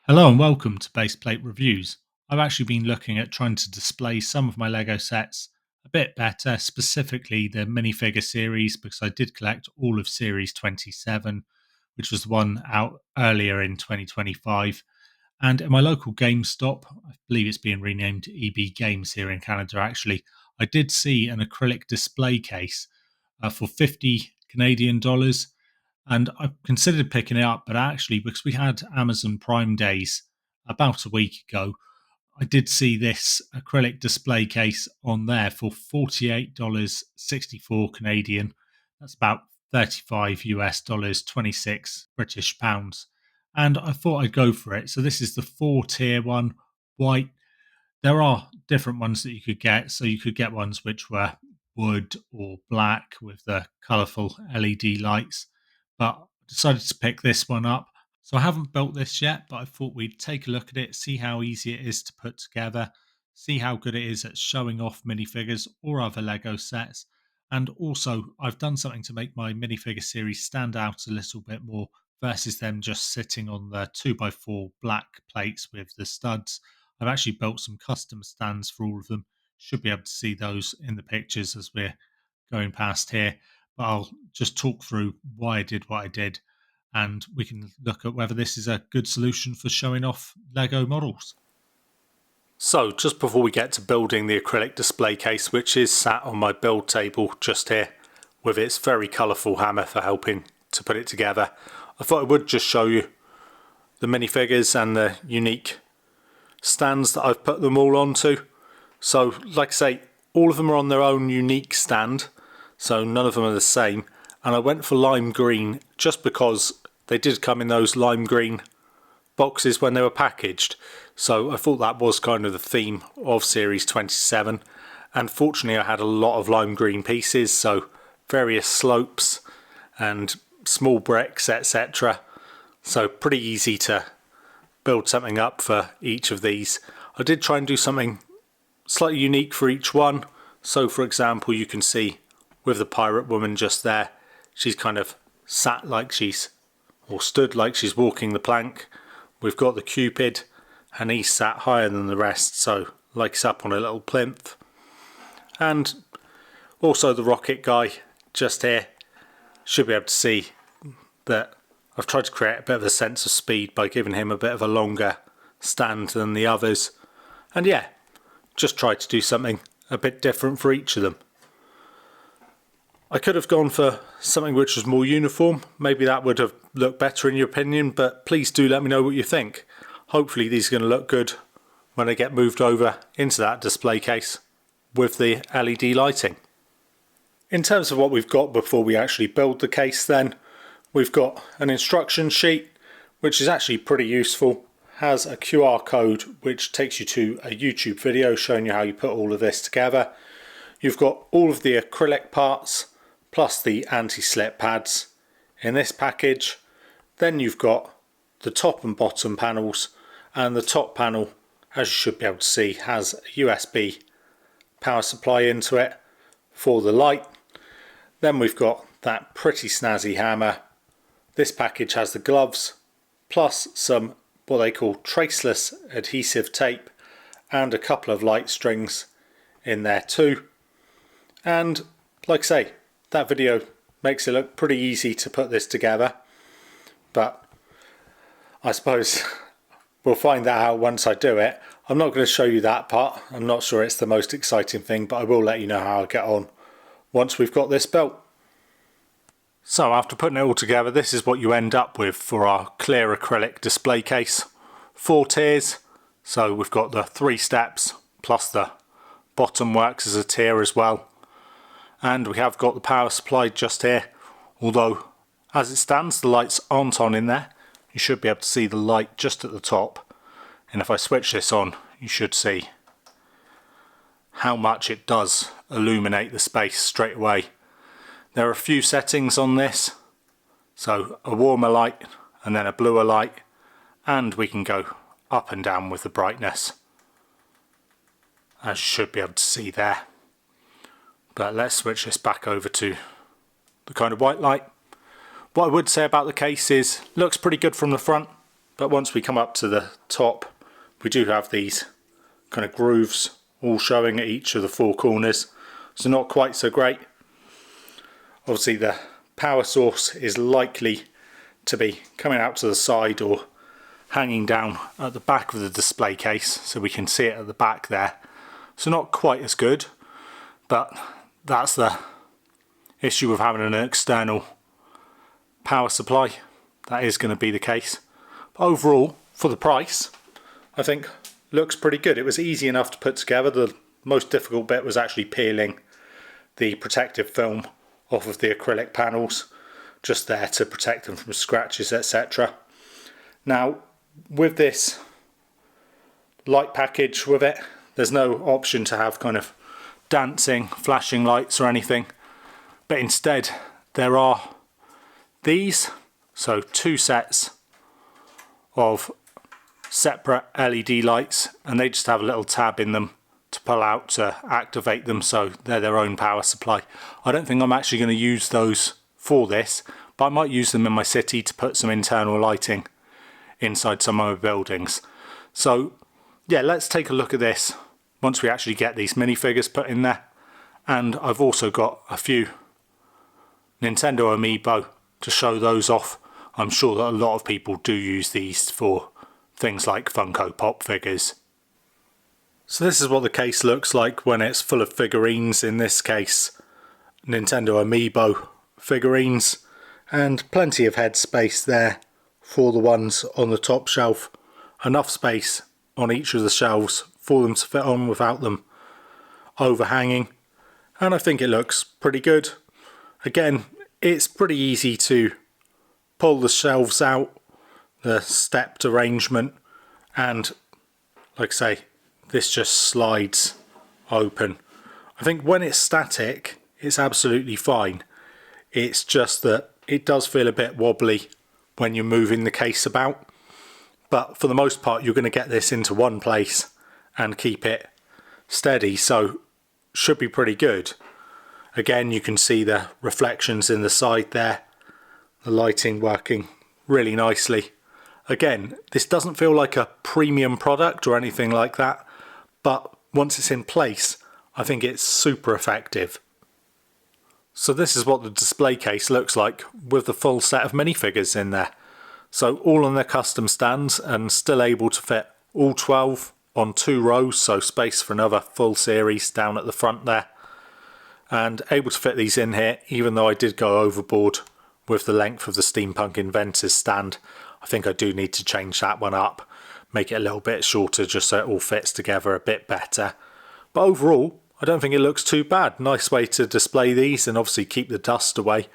Hello and welcome to Base Plate Reviews. I've actually been looking at trying to display some of my Lego sets a bit better, specifically the minifigure series, because I did collect all of Series 27, which was the one out earlier in 2025. And in my local GameStop, I believe it's being renamed EB Games here in Canada actually, I did see an acrylic display case for 50 Canadian dollars. And I considered picking it up, but actually, because we had Amazon Prime Days about a week ago, I did see this acrylic display case on there for $48.64 Canadian. That's about 35 US dollars, 26 British pounds. And I thought I'd go for it. So this is the 4-tier one, white. There are different ones that you could get. So you could get ones which were wood or black with the colourful LED lights. But I decided to pick this one up. So I haven't built this yet, but I thought we'd take a look at it, see how easy it is to put together, see how good it is at showing off minifigures or other Lego sets. And also, I've done something to make my minifigure series stand out a little bit more versus them just sitting on the 2x4 black plates with the studs. I've actually built some custom stands for all of them. Should be able to see those in the pictures as we're going past here. But I'll just talk through why I did what I did, and we can look at whether this is a good solution for showing off Lego models. So just before we get to building the acrylic display case, which is sat on my build table just here with its very colourful hammer for helping to put it together, I thought I would just show you the minifigures and the unique stands that I've put them all onto. So like I say, all of them are on their own unique stand, so none of them are the same. And I went for lime green just because they did come in those lime green boxes when they were packaged. So I thought that was kind of the theme of Series 27. And fortunately I had a lot of lime green pieces, so various slopes and small bricks, etc. So pretty easy to build something up for each of these. I did try and do something slightly unique for each one. So for example, you can see with the pirate woman just there, she's kind of sat like she's, or stood like she's walking the plank. We've got the Cupid, and he's sat higher than the rest, so like he's up on a little plinth. And also the rocket guy just here. Should be able to see that I've tried to create a bit of a sense of speed by giving him a bit of a longer stand than the others. And yeah, just tried to do something a bit different for each of them. I could have gone for something which was more uniform. Maybe that would have looked better in your opinion, but please do let me know what you think. Hopefully these are going to look good when they get moved over into that display case with the LED lighting. In terms of what we've got before we actually build the case then, we've got an instruction sheet which is actually pretty useful. Has a QR code which takes you to a YouTube video showing you how you put all of this together. You've got all of the acrylic parts plus the anti-slip pads in this package. Then you've got the top and bottom panels, and the top panel, as you should be able to see, has a USB power supply into it for the light. Then we've got that pretty snazzy hammer. This package has the gloves plus some what they call traceless adhesive tape and a couple of light strings in there too. And like I say, that video makes it look pretty easy to put this together, but I suppose we'll find that out once I do it. I'm not going to show you that part. I'm not sure it's the most exciting thing, but I will let you know how I get on once we've got this built. So after putting it all together, this is what you end up with for our clear acrylic display case. 4 tiers, so we've got the 3 steps plus the bottom works as a tier as well. And we have got the power supply just here, although as it stands the lights aren't on in there. You should be able to see the light just at the top, and if I switch this on you should see how much it does illuminate the space straight away. There are a few settings on this, so a warmer light and then a bluer light, and we can go up and down with the brightness, as you should be able to see there. But let's switch this back over to the kind of white light. What I would say about the case is, looks pretty good from the front. but once we come up to the top, we do have these kind of grooves all showing at each of the four corners, so not quite so great. Obviously the power source is likely to be coming out to the side or hanging down at the back of the display case, so we can see it at the back there. So not quite as good, but that's the issue with having an external power supply. That is going to be the case. But overall, for the price, I think looks pretty good. It was easy enough to put together. The most difficult bit was actually peeling the protective film off of the acrylic panels, just there to protect them from scratches, etc. Now, with this light package with it, there's no option to have kind of dancing, flashing lights or anything, but instead there are these, so two sets of separate LED lights, and they just have a little tab in them to pull out to activate them, so they're their own power supply. I don't think I'm actually going to use those for this, but I might use them in my city to put some internal lighting inside some of my buildings. So yeah, let's take a look at this once we actually get these minifigures put in there. And I've also got a few Nintendo Amiibo to show those off. I'm sure that a lot of people do use these for things like Funko Pop figures. So this is what the case looks like when it's full of figurines, in this case Nintendo Amiibo figurines, and plenty of head space there for the ones on the top shelf. Enough space on each of the shelves for them to fit on without them overhanging, and I think it looks pretty good. Again, it's pretty easy to pull the shelves out, the stepped arrangement, and like I say, this just slides open. I think when it's static, it's absolutely fine. It's just that it does feel a bit wobbly when you're moving the case about, but for the most part you're going to get this into one place and keep it steady, so should be pretty good. Again, you can see the reflections in the side there, the lighting working really nicely. Again, this doesn't feel like a premium product or anything like that, but once it's in place, I think it's super effective. So this is what the display case looks like with the full set of minifigures in there. So all on their custom stands and still able to fit all 12 on 2 rows, so space for another full series down at the front there. And able to fit these in here, even though I did go overboard with the length of the Steampunk Inventors stand. I think I do need to change that one up, make it a little bit shorter just so it all fits together a bit better. But overall, I don't think it looks too bad. Nice way to display these and obviously keep the dust away.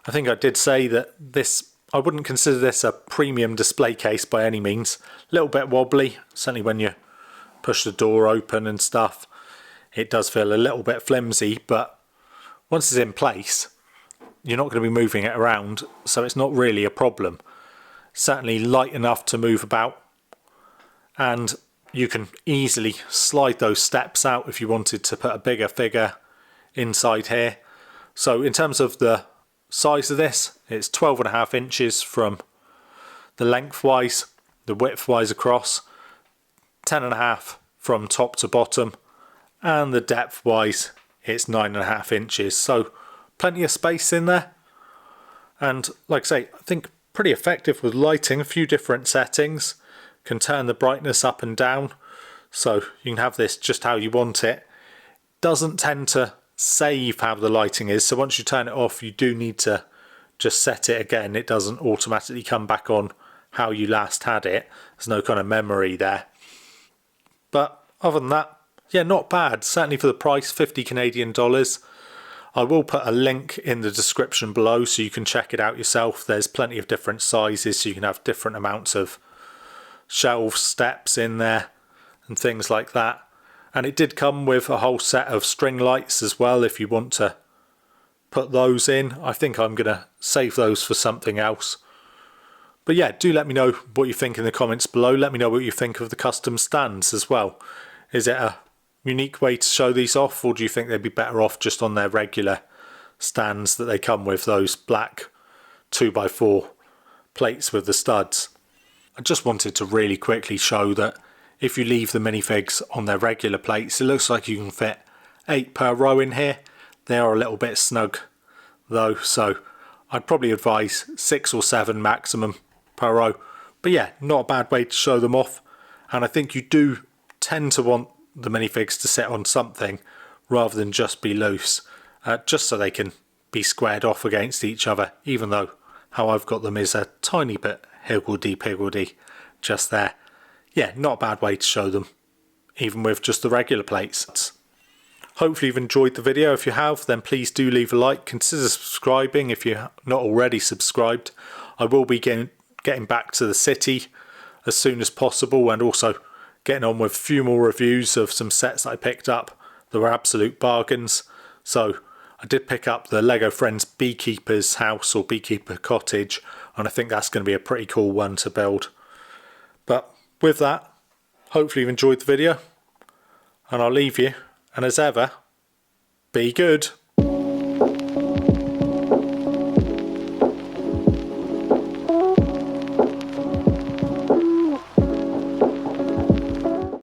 I think I did say that this, I wouldn't consider this a premium display case by any means. A little bit wobbly, certainly when you push the door open and stuff. It does feel a little bit flimsy, but once it's in place, you're not going to be moving it around, so it's not really a problem. Certainly light enough to move about, and you can easily slide those steps out if you wanted to put a bigger figure inside here. So in terms of the size of this, it's 12.5 inches from the lengthwise, the widthwise across, 10.5 from top to bottom, and the depth wise it's 9.5 inches, so plenty of space in there. And like I say, I think pretty effective with lighting, a few different settings, can turn the brightness up and down, so you can have this just how you want it. Doesn't tend to save how the lighting is, so once you turn it off you do need to just set it again. It doesn't automatically come back on how you last had it. There's no kind of memory there. But other than that, yeah, not bad. Certainly for the price, 50 Canadian dollars. I will put a link in the description below so you can check it out yourself. There's plenty of different sizes, so you can have different amounts of shelf steps in there and things like that. And it did come with a whole set of string lights as well if you want to put those in. I think I'm going to save those for something else. But yeah, do let me know what you think in the comments below. Let me know what you think of the custom stands as well. Is it a unique way to show these off, or do you think they'd be better off just on their regular stands that they come with, those black 2x4 plates with the studs? I just wanted to really quickly show that if you leave the minifigs on their regular plates, it looks like you can fit 8 per row in here. They are a little bit snug though, so I'd probably advise 6 or 7 maximum per row. But yeah, not a bad way to show them off. And I think you do tend to want the minifigs to sit on something rather than just be loose, just so they can be squared off against each other, even though how I've got them is a tiny bit higgledy-piggledy just there. Yeah, not a bad way to show them, even with just the regular plates. Hopefully you've enjoyed the video. If you have, then please do leave a like. Consider subscribing if you're not already subscribed. I will be getting back to the city as soon as possible, and also getting on with a few more reviews of some sets that I picked up that were absolute bargains. So I did pick up the Lego Friends Beekeeper's House or Beekeeper Cottage, and I think that's going to be a pretty cool one to build. But with that, hopefully you've enjoyed the video, and I'll leave you. And as ever, be good.